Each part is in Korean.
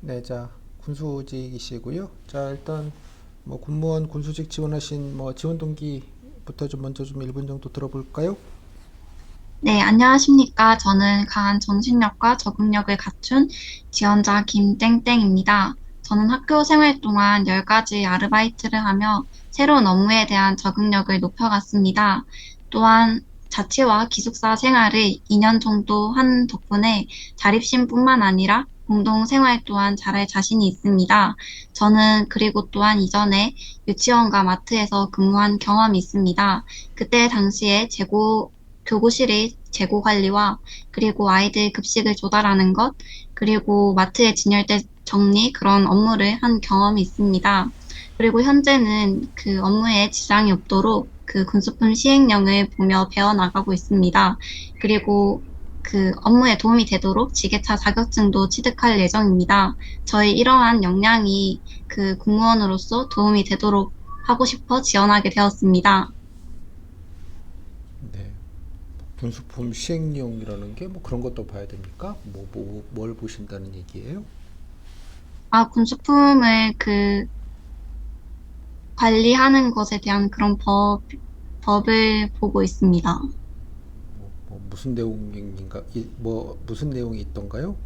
네, 자, 군수직이시고요. 자, 일단 뭐 군무원 군수직 지원하신 뭐 지원 동기부터 좀 먼저 좀 1분 정도 들어볼까요? 네, 안녕하십니까. 저는 강한 정신력과 적응력을 갖춘 지원자 김땡땡입니다. 저는 학교 생활 동안 10가지 아르바이트를 하며 새로운 업무에 대한 적응력을 높여갔습니다. 또한 자취와 기숙사 생활을 2년 정도 한 덕분에 자립심뿐만 아니라 공동 생활 또한 잘할 자신이 있습니다. 저는 그리고 또한 이전에 유치원과 마트에서 근무한 경험이 있습니다. 그때 당시에 교구실의 재고 관리와 그리고 아이들 급식을 조달하는 것, 그리고 마트의 진열대 정리 그런 업무를 한 경험이 있습니다. 그리고 현재는 그 업무에 지장이 없도록 그 군수품 시행령을 보며 배워나가고 있습니다. 그리고 그 업무에 도움이 되도록 지게차 자격증도 취득할 예정입니다. 저의 이러한 역량이 그 공무원으로서 도움이 되도록 하고 싶어 지원하게 되었습니다. 네. 군수품 시행령이라는 게 뭐 그런 것도 봐야 됩니까? 뭘 보신다는 얘기예요? 아, 군수품을 관리하는 것에 대한 그런 법을 보고 있습니다. 뭐 무슨 내용인가, 무슨 내용이 있던가요?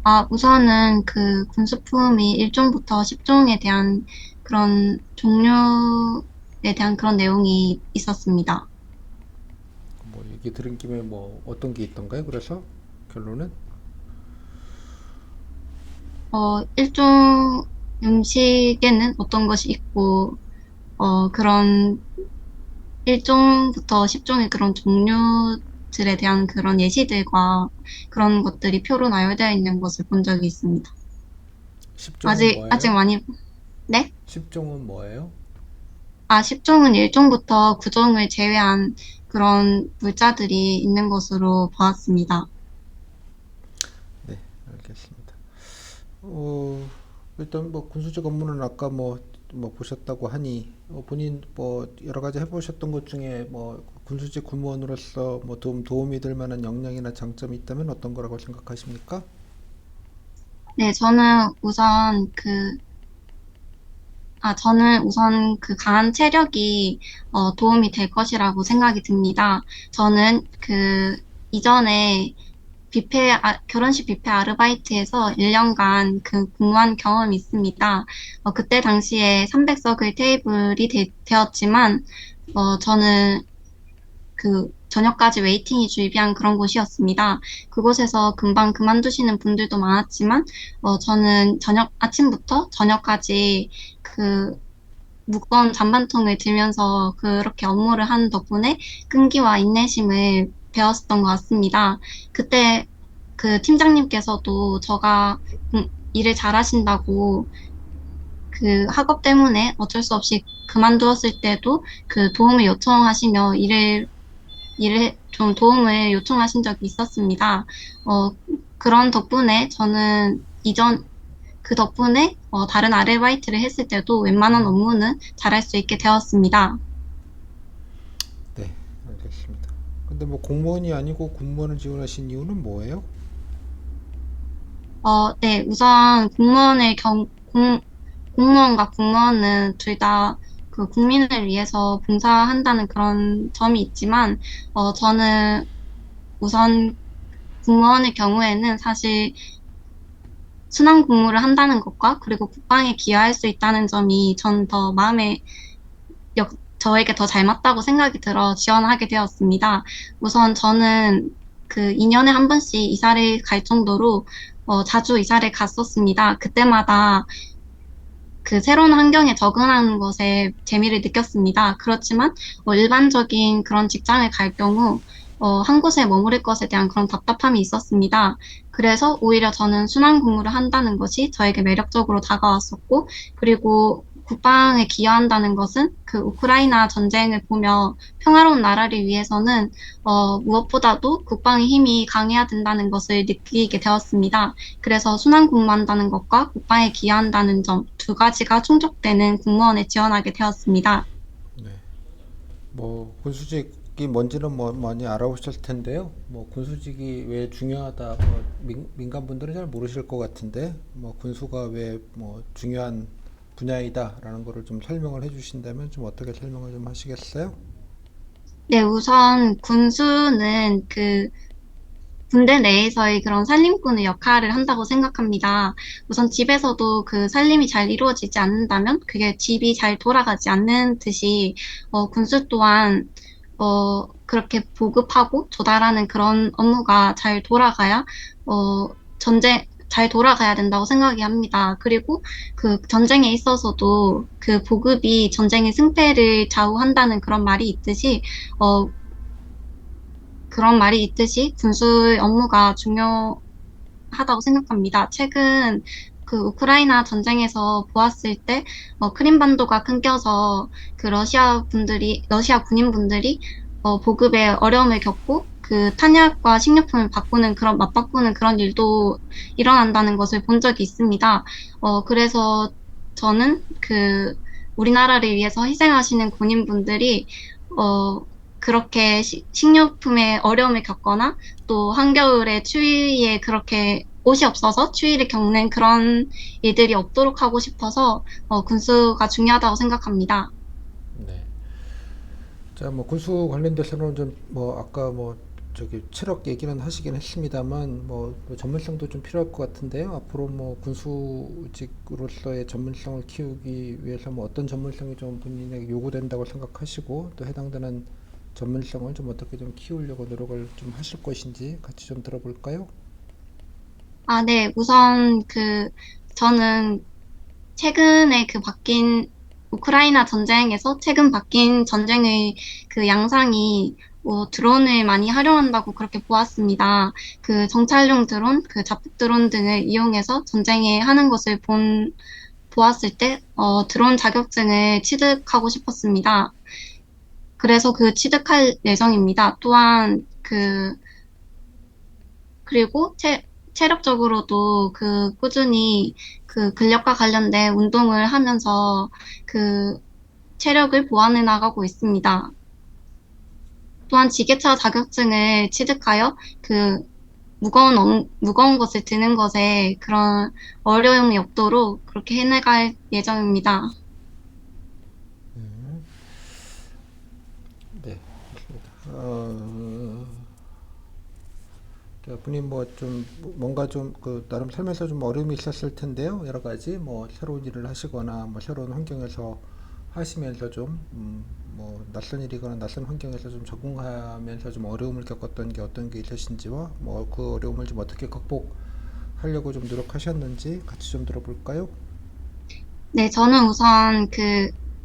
아, 우선은 그 군수품이 1종부터 10종에 대한 그런 종류에 대한 그런 내용이 있었습니다. 뭐 얘기 들은 김에 뭐 어떤 게 있던가요? 그래서 결론은 1종 음식에는 어떤 것이 있고, 그런 1종부터 10종의 그런 종류들에 대한 그런 예시들과 그런 것들이 표로 나열되어 있는 것을 본 적이 있습니다. 10종은 아직 뭐예요? 많이, 네? 10종은 뭐예요? 아, 10종은 1종부터 9종을 제외한 그런 물자들이 있는 것으로 보았습니다. 네, 알겠습니다. 어, 일단 뭐 군수직 업무는 아까 뭐 보셨다고 하니 본인 뭐 여러 가지 해보셨던 것 중에 뭐 군수직 군무원으로서 뭐 도움이 될 만한 역량이나 장점이 있다면 어떤 거라고 생각하십니까? 네, 저는 우선 그 강한 체력이 도움이 될 것이라고 생각이 듭니다. 저는 이전에 결혼식 뷔페 아르바이트에서 1년간 그 근무한 경험이 있습니다. 그때 당시에 300석의 테이블이 되었지만, 저는 저녁까지 웨이팅이 주의비한 그런 곳이었습니다. 그곳에서 금방 그만두시는 분들도 많았지만, 저는 아침부터 저녁까지 그 무거운 잔반통을 들면서 그렇게 업무를 하는 덕분에 끈기와 인내심을 배웠었던 것 같습니다. 그때 그 팀장님께서도 일을 잘하신다고 그 학업 때문에 어쩔 수 없이 그만두었을 때도 그 도움을 요청하시며 일을 좀 도움을 요청하신 적이 있었습니다. 어, 그런 덕분에 그 덕분에 다른 아르바이트를 했을 때도 웬만한 업무는 잘할 수 있게 되었습니다. 네, 알겠습니다. 근데 뭐 공무원이 아니고 군무원을 지원하신 이유는 뭐예요? 네, 우선 공무원과 공무원은 둘 다 그 국민을 위해서 봉사한다는 그런 점이 있지만, 저는 우선 공무원의 경우에는 사실 순환 근무를 한다는 것과 그리고 국방에 기여할 수 있다는 점이 전 더 저에게 더 잘 맞다고 생각이 들어 지원하게 되었습니다. 우선 저는 그 2년에 한 번씩 이사를 갈 정도로 자주 이사를 갔었습니다. 그때마다 그 새로운 환경에 적응하는 것에 재미를 느꼈습니다. 그렇지만 일반적인 그런 직장을 갈 경우 한 곳에 머무를 것에 대한 그런 답답함이 있었습니다. 그래서 오히려 저는 순환 근무를 한다는 것이 저에게 매력적으로 다가왔었고, 그리고 국방에 기여한다는 것은 그 우크라이나 전쟁을 보며 평화로운 나라를 위해서는 무엇보다도 국방의 힘이 강해야 된다는 것을 느끼게 되었습니다. 그래서 순환 근무한다는 것과 국방에 기여한다는 점 두 가지가 충족되는 공무원에 지원하게 되었습니다. 네. 뭐 군수직 뭔지는 뭐 많이 알아보셨을 텐데요. 뭐 군수직이 왜 중요하다, 뭐 민간분들은 잘 모르실 것 같은데, 뭐 군수가 왜 뭐 중요한 분야이다라는 거를 좀 설명을 해주신다면 좀 어떻게 설명을 좀 하시겠어요? 네, 우선 군수는 군대 내에서의 그런 살림꾼의 역할을 한다고 생각합니다. 우선 집에서도 그 살림이 잘 이루어지지 않는다면 그게 집이 잘 돌아가지 않는 듯이 군수 또한 그렇게 보급하고 조달하는 그런 업무가 잘 돌아가야 잘 돌아가야 된다고 생각이 합니다. 그리고 그 전쟁에 있어서도 그 보급이 전쟁의 승패를 좌우한다는 어, 그런 말이 있듯이 군수의 업무가 중요하다고 생각합니다. 최근 그 우크라이나 전쟁에서 보았을 때, 크림반도가 끊겨서 러시아 군인분들이, 보급에 어려움을 겪고, 그 탄약과 식료품을 맞바꾸는 그런 일도 일어난다는 것을 본 적이 있습니다. 그래서 저는 우리나라를 위해서 희생하시는 군인분들이, 어, 그렇게 식료품에 어려움을 겪거나, 또 한겨울에 추위에 그렇게 옷이 없어서 추위를 겪는 그런 일들이 없도록 하고 싶어서 군수가 중요하다고 생각합니다. 네. 자, 뭐 군수 관련돼서는 좀 뭐 아까 뭐 저기 체력 얘기는 하시긴 했습니다만 뭐 전문성도 좀 필요할 것 같은데요. 앞으로 뭐 군수직으로서의 전문성을 키우기 위해서 뭐 어떤 전문성이 좀 본인에게 요구된다고 생각하시고 또 해당되는 전문성을 좀 어떻게 좀 키우려고 노력을 좀 하실 것인지 같이 좀 들어볼까요? 아, 네. 우선 저는 최근에 우크라이나 전쟁에서 최근 바뀐 전쟁의 그 양상이 드론을 많이 활용한다고 그렇게 보았습니다. 그 정찰용 드론, 그 자폭 드론 등을 이용해서 전쟁에 하는 것을 보았을 때, 드론 자격증을 취득하고 싶었습니다. 그래서 취득할 예정입니다. 또한 그리고 체력적으로도 꾸준히 근력과 관련된 운동을 하면서 그 체력을 보완해 나가고 있습니다. 또한 지게차 자격증을 취득하여 무거운 것을 드는 것에 그런 어려움이 없도록 그렇게 해나갈 예정입니다. 네, 맞습니다. 분이 뭐 좀 뭔가 좀 그 나름 살면서 좀 어려움이 있었을 텐데요. 여러 가지 뭐 새로운 일을 하시거나 뭐 새로운 환경에서 하시면서 좀 뭐 낯선 일이거나 낯선 환경에서 좀 적응하면서 좀 어려움을 겪었던 게 어떤 게 있으신지와 뭐 그 어려움을 좀 어떻게 극복하려고 좀 노력하셨는지 같이 좀 들어볼까요? 네, 저는 우선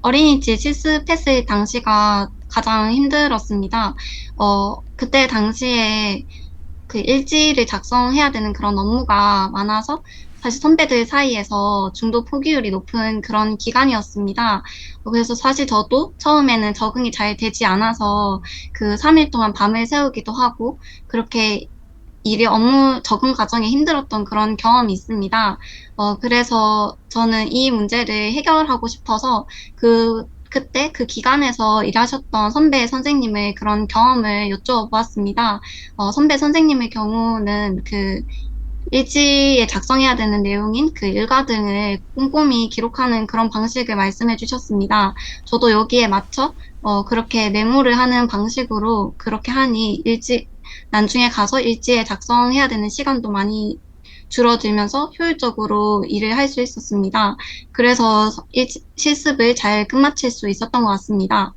어린이집 실습했을 당시가 가장 힘들었습니다. 그때 당시에 일지를 작성해야 되는 그런 업무가 많아서 사실 선배들 사이에서 중도 포기율이 높은 그런 기간이었습니다. 그래서 사실 저도 처음에는 적응이 잘 되지 않아서 3일 동안 밤을 새우기도 하고 그렇게 업무 적응 과정이 힘들었던 그런 경험이 있습니다. 그래서 저는 이 문제를 해결하고 싶어서 그때 그 기간에서 일하셨던 선배 선생님의 그런 경험을 여쭈어보았습니다. 선배 선생님의 경우는 일지에 작성해야 되는 내용인 일과 등을 꼼꼼히 기록하는 그런 방식을 말씀해 주셨습니다. 저도 여기에 맞춰 그렇게 메모를 하는 방식으로 그렇게 하니 나중에 가서 일지에 작성해야 되는 시간도 많이 줄어들면서 효율적으로 일을 할 수 있었습니다. 그래서 실습을 잘 끝마칠 수 있었던 것 같습니다.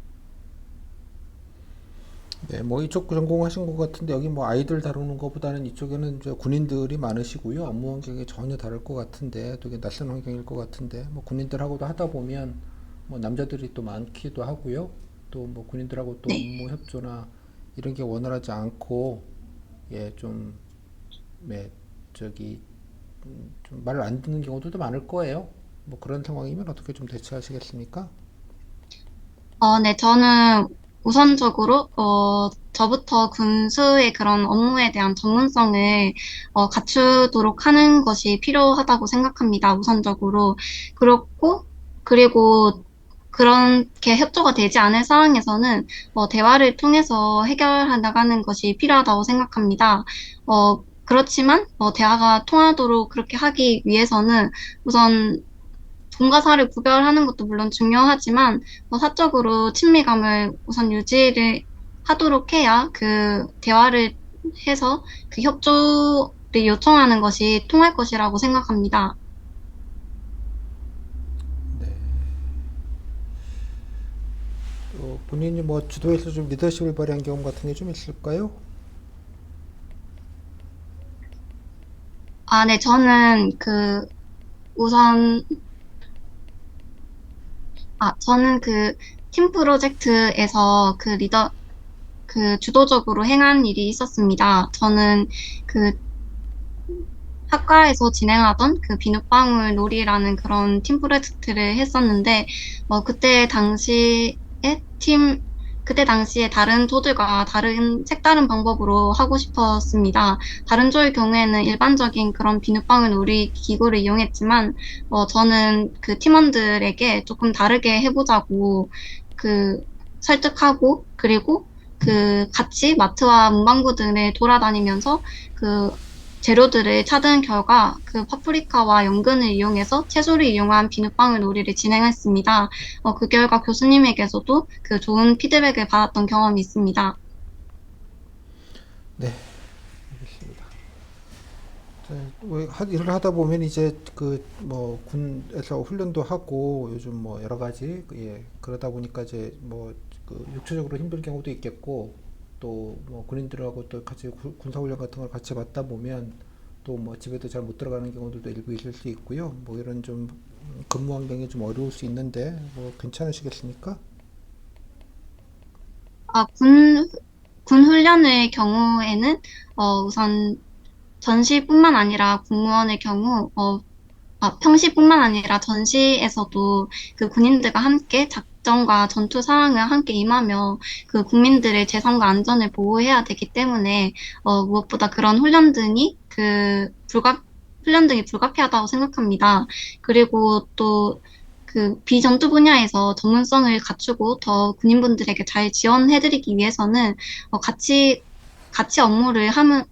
네, 뭐 이쪽 전공하신 것 같은데 여기 뭐 아이들 다루는 것보다는 이쪽에는 이제 군인들이 많으시고요. 업무 환경이 전혀 다를 것 같은데 되게 낯선 환경일 것 같은데 뭐 군인들하고도 하다 보면 뭐 남자들이 또 많기도 하고요. 또 뭐 군인들하고 또 네. 업무 협조나 이런 게 원활하지 않고 예, 좀 네, 저기 좀 말을 안 듣는 경우들도 많을 거예요. 뭐 그런 상황이면 어떻게 좀 대처하시겠습니까? 네, 저는 우선적으로, 저부터 군수의 그런 업무에 대한 전문성을, 갖추도록 하는 것이 필요하다고 생각합니다, 우선적으로. 그렇고, 그리고 그렇게 협조가 되지 않을 상황에서는 대화를 통해서 해결해 나가는 것이 필요하다고 생각합니다. 그렇지만 대화가 통하도록 그렇게 하기 위해서는 우선 공과 사를 구별하는 것도 물론 중요하지만 사적으로 친밀감을 우선 유지를 하도록 해야 그 대화를 해서 그 협조를 요청하는 것이 통할 것이라고 생각합니다. 네. 본인이 뭐 주도해서 좀 리더십을 발휘한 경험 같은 게 좀 있을까요? 아, 네, 저는 우선, 저는 팀 프로젝트에서 주도적으로 행한 일이 있었습니다. 저는 그 학과에서 진행하던 그 비눗방울 놀이라는 그런 팀 프로젝트를 했었는데, 뭐, 그때 당시에 다른 조들과 색다른 방법으로 하고 싶었습니다. 다른 조의 경우에는 일반적인 그런 비눗방울 놀이 기구를 이용했지만, 저는 그 팀원들에게 조금 다르게 해보자고, 그, 설득하고, 그리고 같이 마트와 문방구 등을 돌아다니면서 그 재료들을 찾은 결과 그 파프리카와 연근을 이용해서 채소를 이용한 비눗방울 놀이를 진행했습니다. 그 결과 교수님에게서도 그 좋은 피드백을 받았던 경험이 있습니다. 네, 알겠습니다. 자, 일을 하다 보면 이제 그 뭐 군에서 훈련도 하고 요즘 뭐 여러 가지 예, 그러다 보니까 이제 뭐 그 육체적으로 힘들 경우도 있겠고 또 뭐 군인들하고 또 같이 군사 훈련 같은 걸 같이 받다 보면 또 뭐 집에도 잘 못 들어가는 경우들도 일부 있을 수 있고요. 뭐 이런 좀 근무 환경이 좀 어려울 수 있는데 뭐 괜찮으시겠습니까? 아, 군 훈련의 경우에는 우선 전시뿐만 아니라 공무원의 경우 평시뿐만 아니라 전시에서도 그 군인들과 함께 작전과 전투 상황을 함께 임하며 그 국민들의 재산과 안전을 보호해야 되기 때문에 무엇보다 그런 훈련 등이 불가피하다고 생각합니다. 그리고 또 그 비전투 분야에서 전문성을 갖추고 더 군인분들에게 잘 지원해드리기 위해서는 같이 업무를 하면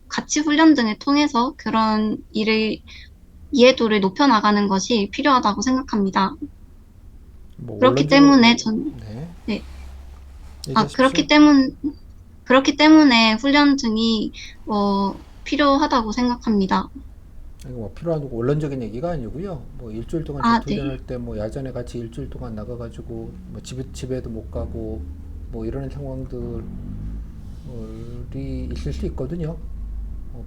같이 훈련 등을 통해서 그런 일을 이해도를 높여나가는 것이 필요하다고 생각합니다. 뭐 그렇기 원론적으로 때문에 네, 네. 아, 얘기하십시오. 그렇기 때문에 훈련 등이, 필요하다고 생각합니다. 이거 뭐 필요한 원론적인 얘기가 아니고요. 뭐 일주일 동안 아, 전투 네. 훈련할 때 뭐 야전에 같이 일주일 동안 나가가지고 뭐 집에도 못 가고 뭐 이런 상황들이 있을 수 있거든요.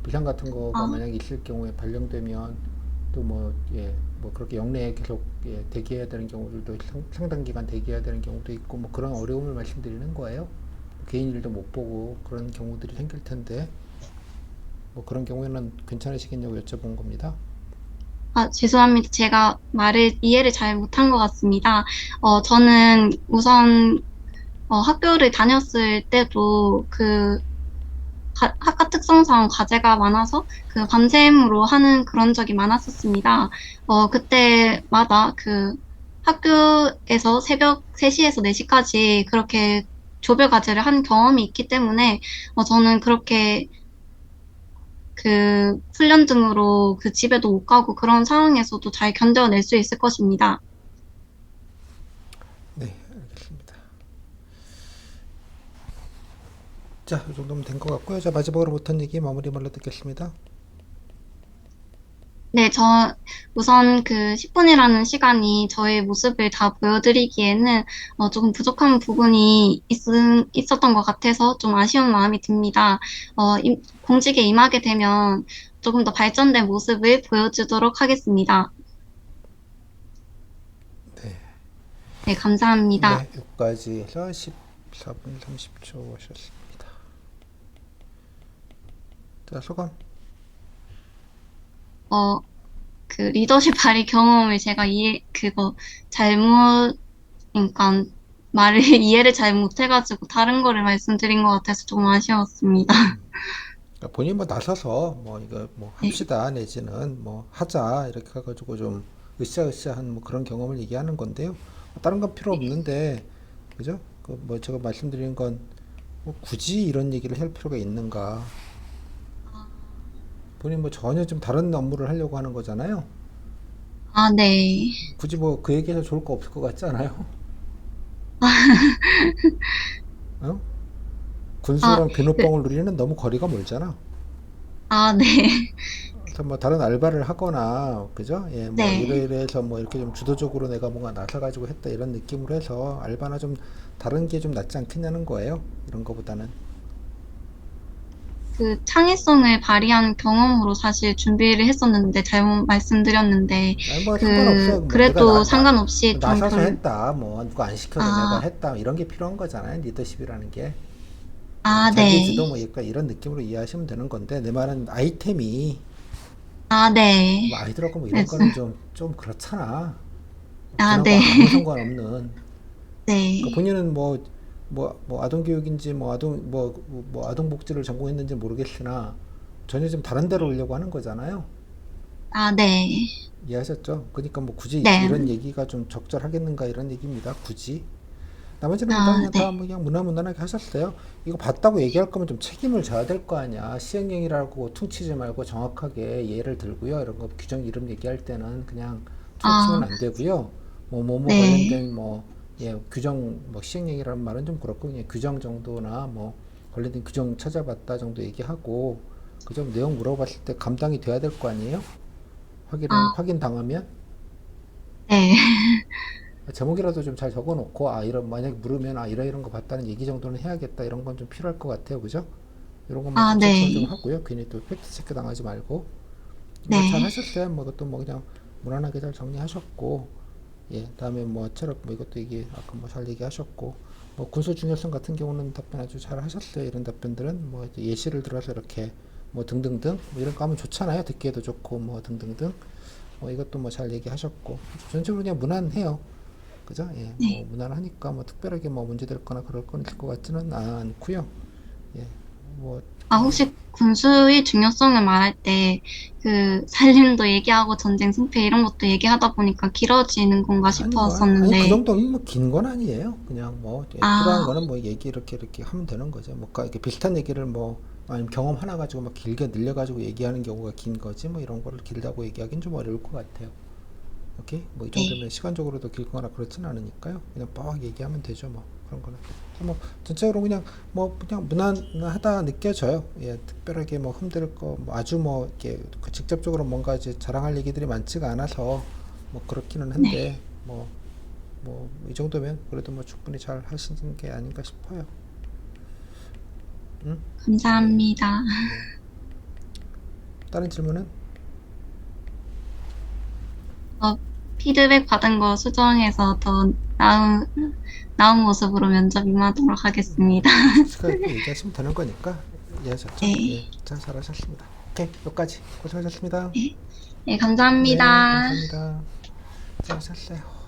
비상 같은 거가 아, 만약 있을 경우에 발령되면 또 뭐 예, 뭐 그렇게 영내에 계속 예, 대기해야 되는 경우들도 상당 기간 대기해야 되는 경우도 있고 뭐 그런 어려움을 말씀드리는 거예요. 개인 일도 못 보고 그런 경우들이 생길 텐데 뭐 그런 경우에는 괜찮으시겠냐고 여쭤본 겁니다. 죄송합니다. 제가 이해를 잘 못한 것 같습니다. 저는 우선, 학교를 다녔을 때도 학과 특성상 과제가 많아서 밤샘으로 하는 그런 적이 많았었습니다. 그때마다 학교에서 새벽 3시에서 4시까지 그렇게 조별 과제를 한 경험이 있기 때문에 저는 그렇게 훈련 등으로 집에도 못 가고 그런 상황에서도 잘 견뎌낼 수 있을 것입니다. 네, 알겠습니다. 자, 이 정도면 된 것 같고요. 자, 마지막으로 못한 얘기 마무리 말로 듣겠습니다. 네, 우선 10분이라는 시간이 저의 모습을 다 보여드리기에는 조금 부족한 부분이 있었던 것 같아서 좀 아쉬운 마음이 듭니다. 공직에 임하게 되면 조금 더 발전된 모습을 보여주도록 하겠습니다. 네, 네, 감사합니다. 네, 여기까지 해서 14분 30초 하셨습니다. 자, 소감. 어, 리더십 발휘 경험을 제가 잘못, 그러니까 이해를 잘 못해가지고 다른 거를 말씀드린 것 같아서 좀 아쉬웠습니다. 그러니까 본인 뭐 나서서 뭐 이거 뭐 네. 합시다 내지는 뭐 하자 이렇게 해가지고 좀 으쌰으쌰한 뭐 그런 경험을 얘기하는 건데요. 다른 건 필요 없는데, 그죠? 그 뭐 제가 말씀드린 건 뭐 굳이 이런 얘기를 할 필요가 있는가? 본인 뭐 전혀 좀 다른 업무를 하려고 하는 거잖아요. 아, 네. 굳이 뭐 그 얘기해서 좋을 거 없을 것 같지 않아요? 어? 아, 군수랑 그, 비눗방울 누리는 너무 거리가 멀잖아. 아, 네. 그래서 뭐 다른 알바를 하거나, 그죠? 예, 뭐 네. 이래서 뭐 이렇게 좀 주도적으로 내가 뭔가 나서가지고 했다 이런 느낌으로 해서 알바나 좀 다른 게 좀 낫지 않겠냐는 거예요. 이런 거보다는. 그 창의성을 발휘한 경험으로 사실 준비를 했었는데 잘못 말씀드렸는데 아니 뭐 상관없어요. 뭐 내가 그래도 상관없이 좀 나서서 별, 했다. 뭐 누가 안 시켜도 내가 아, 했다. 이런 게 필요한 거잖아요. 리더십이라는 게. 예, 아, 자기 주도 네. 뭐 약간 이런 느낌으로 이해하시면 되는 건데 내 말은 아이템이 아, 네. 뭐 아이들하고 뭐 이런 그래서, 거는 좀 그렇잖아. 아, 군하고 네. 아무 상관없는. 그러니까 네. 본인은 뭐 아동교육인지 뭐 아동복지를 전공했는지 모르겠으나 전혀 좀 다른 데로 오려고 하는 거잖아요. 아, 네. 이해하셨죠? 그러니까 뭐 굳이 네. 이런 얘기가 좀 적절하겠는가 이런 얘기입니다. 굳이. 나머지는 뭐 다 아, 그냥 네. 다 뭐 그냥 무난무난하게 하셨어요. 이거 봤다고 얘기할 거면 좀 책임을 져야 될 거 아니야. 시행령이라고 퉁치지 말고 정확하게 예를 들고요. 이런 거 규정 이름 얘기할 때는 그냥 퉁치면 아, 안 되고요. 뭐 네. 관련된 규정 시행령이라는 말은 좀 그렇고 그냥 규정 정도나 뭐 관련된 규정 찾아봤다 정도 얘기하고 그 점 내용 물어봤을 때 감당이 돼야 될 거 아니에요? 아, 확인 당하면 네. 제목이라도 좀 잘 적어놓고 이런 만약에 물으면 이런 거 봤다는 얘기 정도는 해야겠다 이런 건 좀 필요할 것 같아요, 그죠? 이런 것만 아, 좀 체크를 좀 네. 하고요. 괜히 또 팩트 체크 당하지 말고 뭐 잘 네. 하셨어요. 뭐 이것도 뭐 그냥 무난하게 잘 정리하셨고 예 다음에 뭐 체력 뭐 이것도 이게 아까 뭐 잘 얘기하셨고 뭐 군소 중요성 같은 경우는 답변 아주 잘 하셨어요. 이런 답변들은 뭐 이제 예시를 들어서 이렇게 뭐 등등등 뭐 이런 거 하면 좋잖아요. 듣기에도 좋고 뭐 등등등 뭐 이것도 뭐 잘 얘기하셨고 전체적으로 그냥 무난해요. 그죠? 예, 뭐 네. 무난하니까 뭐 특별하게 뭐 문제될 거나 그럴 건 있을 것 같지는 않고요. 예, 뭐 아, 혹시 군수의 중요성을 말할 때, 살림도 얘기하고 전쟁 승패 이런 것도 얘기하다 보니까 길어지는 건가 아니 그 싶었었는데, 정도면 뭐 긴 건 아니에요. 그냥 뭐 필요한 아, 거는 뭐 얘기 이렇게 하면 되는 거죠. 뭐 이렇게 비슷한 얘기를 뭐 아니면 경험 하나 가지고 막 길게 늘려가지고 얘기하는 경우가 긴 거지 뭐 이런 거를 길다고 얘기하기는 좀 어려울 것 같아요. 오케이? 뭐 이 정도면 네. 시간적으로도 길거나 그렇지는 않으니까요. 그냥 빡 얘기하면 되죠, 뭐 그런 거는. 뭐 전체적으로 그냥 무난하다 느껴져요. 예, 특별하게 뭐 흠들 거, 뭐 아주 뭐 이렇게 그 직접적으로 뭔가 이제 자랑할 얘기들이 많지가 않아서 뭐 그렇기는 네. 한데 뭐 이 정도면 그래도 뭐 충분히 잘 하시는 게 아닌가 싶어요. 응? 예, 감사합니다. 네. 다른 질문은? 어, 피드백 받은 거 수정해서 더 나은 모습으로 면접 임하도록 하겠습니다. 뭐 솔직하게 얘기하시면 되는 거니까 이해하셨죠? 예, 네. 잘하셨습니다. 오케이, 여기까지 고생하셨습니다. 네. 네, 네, 감사합니다. 감사합니다. 잘하셨어요.